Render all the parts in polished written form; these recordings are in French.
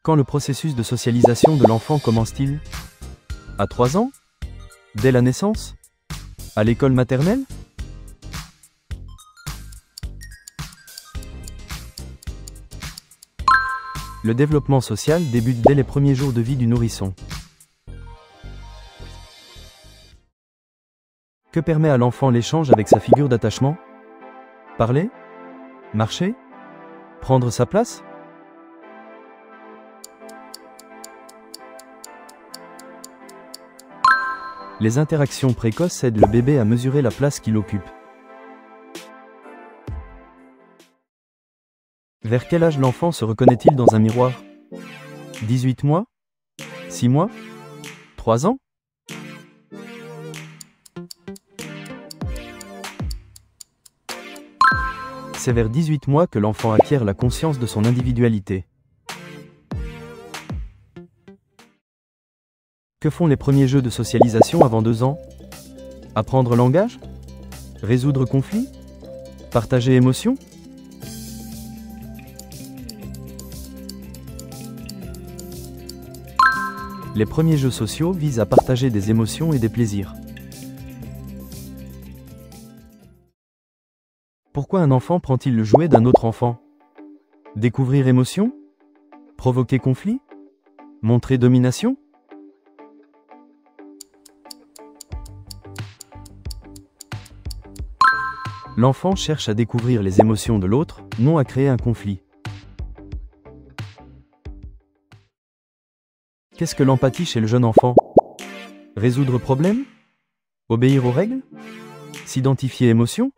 Quand le processus de socialisation de l'enfant commence-t-il? À 3 ans? Dès la naissance? À l'école maternelle? Le développement social débute dès les premiers jours de vie du nourrisson. Que permet à l'enfant l'échange avec sa figure d'attachement? Parler? Marcher? Prendre sa place? Les interactions précoces aident le bébé à mesurer la place qu'il occupe. Vers quel âge l'enfant se reconnaît-il dans un miroir? 18 mois? 6 mois? 3 ans? C'est vers 18 mois que l'enfant acquiert la conscience de son individualité. Que font les premiers jeux de socialisation avant 2 ans? Apprendre langage? Résoudre conflits? Partager émotions? Les premiers jeux sociaux visent à partager des émotions et des plaisirs. Pourquoi un enfant prend-il le jouet d'un autre enfant? Découvrir émotion? Provoquer conflit? Montrer domination? L'enfant cherche à découvrir les émotions de l'autre, non à créer un conflit. Qu'est-ce que l'empathie chez le jeune enfant? Résoudre problème? Obéir aux règles? S'identifier émotion?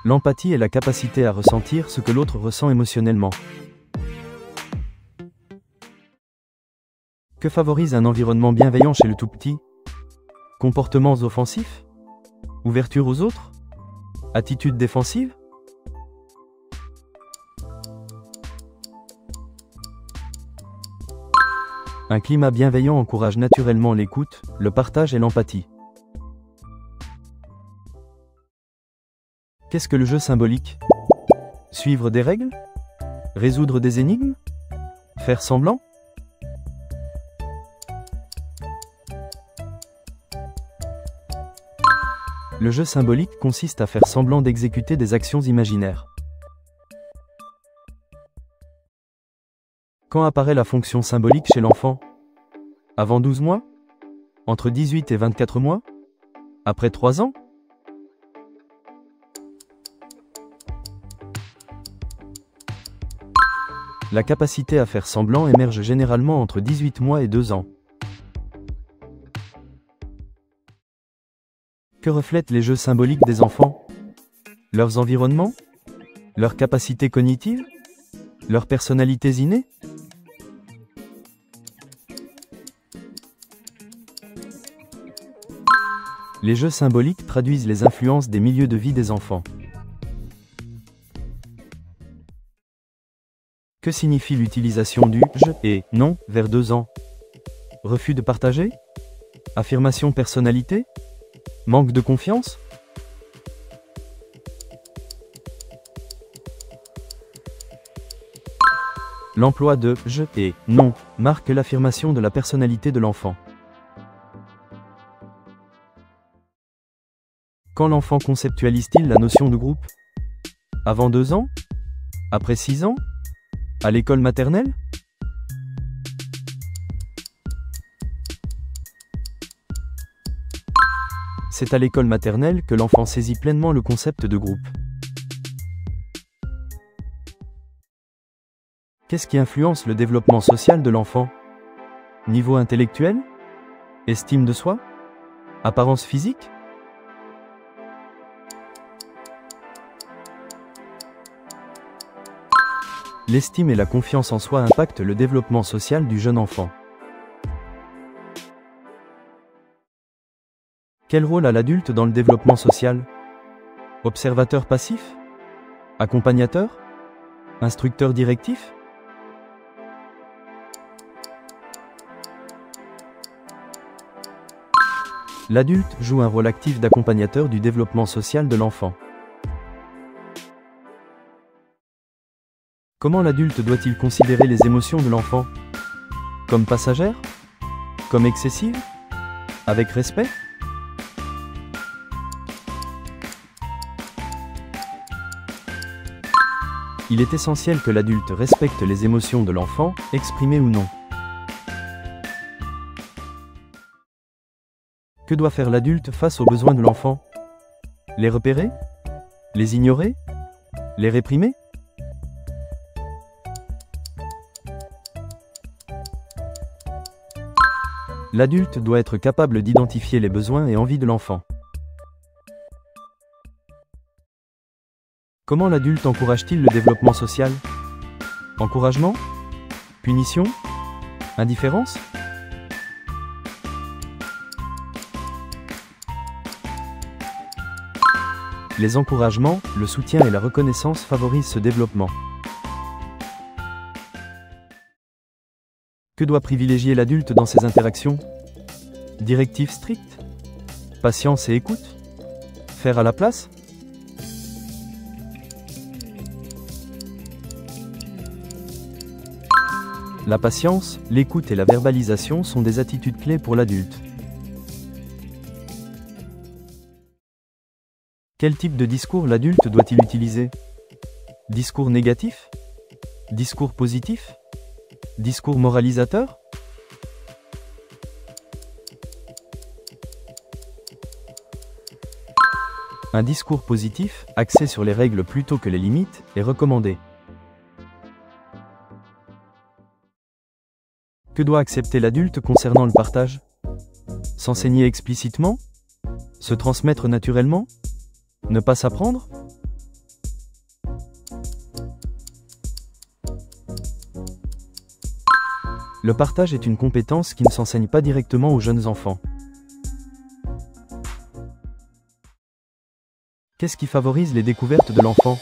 L'empathie est la capacité à ressentir ce que l'autre ressent émotionnellement. Que favorise un environnement bienveillant chez le tout-petit? Comportements offensifs? Ouverture aux autres? Attitude défensive? Un climat bienveillant encourage naturellement l'écoute, le partage et l'empathie. Qu'est-ce que le jeu symbolique? Suivre des règles? Résoudre des énigmes? Faire semblant? Le jeu symbolique consiste à faire semblant d'exécuter des actions imaginaires. Quand apparaît la fonction symbolique chez l'enfant? Avant 12 mois? Entre 18 et 24 mois? Après 3 ans? La capacité à faire semblant émerge généralement entre 18 mois et 2 ans. Que reflètent les jeux symboliques des enfants? Leurs environnements? Leurs capacités cognitives? Leurs personnalités innées? Les jeux symboliques traduisent les influences des milieux de vie des enfants. Que signifie l'utilisation du « je » et « non » vers 2 ans? Refus de partager? Affirmation personnalité? Manque de confiance? L'emploi de « je » et « non » marque l'affirmation de la personnalité de l'enfant. Quand l'enfant conceptualise-t-il la notion de groupe? Avant 2 ans? Après 6 ans? À l'école maternelle? C'est à l'école maternelle que l'enfant saisit pleinement le concept de groupe. Qu'est-ce qui influence le développement social de l'enfant? Niveau intellectuel? Estime de soi? Apparence physique? L'estime et la confiance en soi impactent le développement social du jeune enfant. Quel rôle a l'adulte dans le développement social? Observateur passif? Accompagnateur? Instructeur directif? L'adulte joue un rôle actif d'accompagnateur du développement social de l'enfant. Comment l'adulte doit-il considérer les émotions de l'enfant? Comme passagères? Comme excessives? Avec respect? Il est essentiel que l'adulte respecte les émotions de l'enfant, exprimées ou non. Que doit faire l'adulte face aux besoins de l'enfant? Les repérer? Les ignorer? Les réprimer? L'adulte doit être capable d'identifier les besoins et envies de l'enfant. Comment l'adulte encourage-t-il le développement social? Encouragement? Punition? Indifférence? Les encouragements, le soutien et la reconnaissance favorisent ce développement. Que doit privilégier l'adulte dans ses interactions? Directives strictes? Patience et écoute? Faire à la place? La patience, l'écoute et la verbalisation sont des attitudes clés pour l'adulte. Quel type de discours l'adulte doit-il utiliser? Discours négatif? Discours positif? Discours moralisateur? Un discours positif, axé sur les règles plutôt que les limites, est recommandé. Que doit accepter l'adulte concernant le partage? S'enseigner explicitement? Se transmettre naturellement? Ne pas s'apprendre? Le partage est une compétence qui ne s'enseigne pas directement aux jeunes enfants. Qu'est-ce qui favorise les découvertes de l'enfant?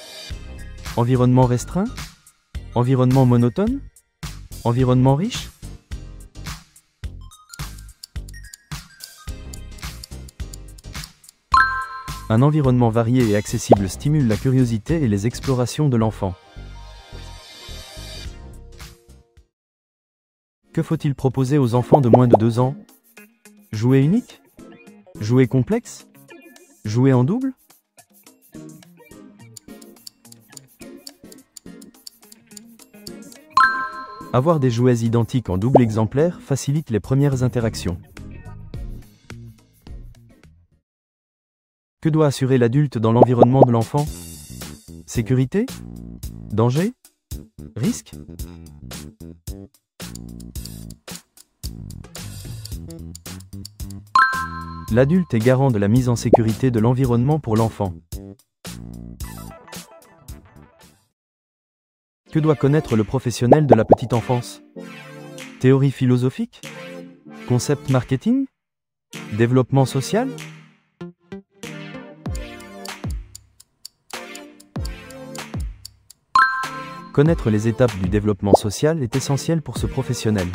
Environnement restreint? Environnement monotone? Environnement riche? Un environnement varié et accessible stimule la curiosité et les explorations de l'enfant. Que faut-il proposer aux enfants de moins de 2 ans? Jouet unique? Jouet complexe? Jouet en double? Avoir des jouets identiques en double exemplaire facilite les premières interactions. Que doit assurer l'adulte dans l'environnement de l'enfant? Sécurité? Danger? Risque? L'adulte est garant de la mise en sécurité de l'environnement pour l'enfant. Que doit connaître le professionnel de la petite enfance? Théorie philosophique? Concept marketing? Développement social? Connaître les étapes du développement social est essentiel pour ce professionnel.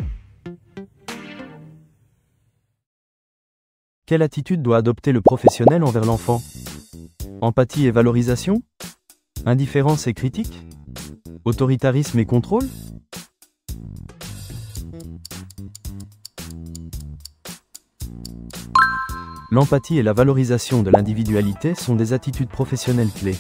Quelle attitude doit adopter le professionnel envers l'enfant? Empathie et valorisation? Indifférence et critique? Autoritarisme et contrôle? L'empathie et la valorisation de l'individualité sont des attitudes professionnelles clés.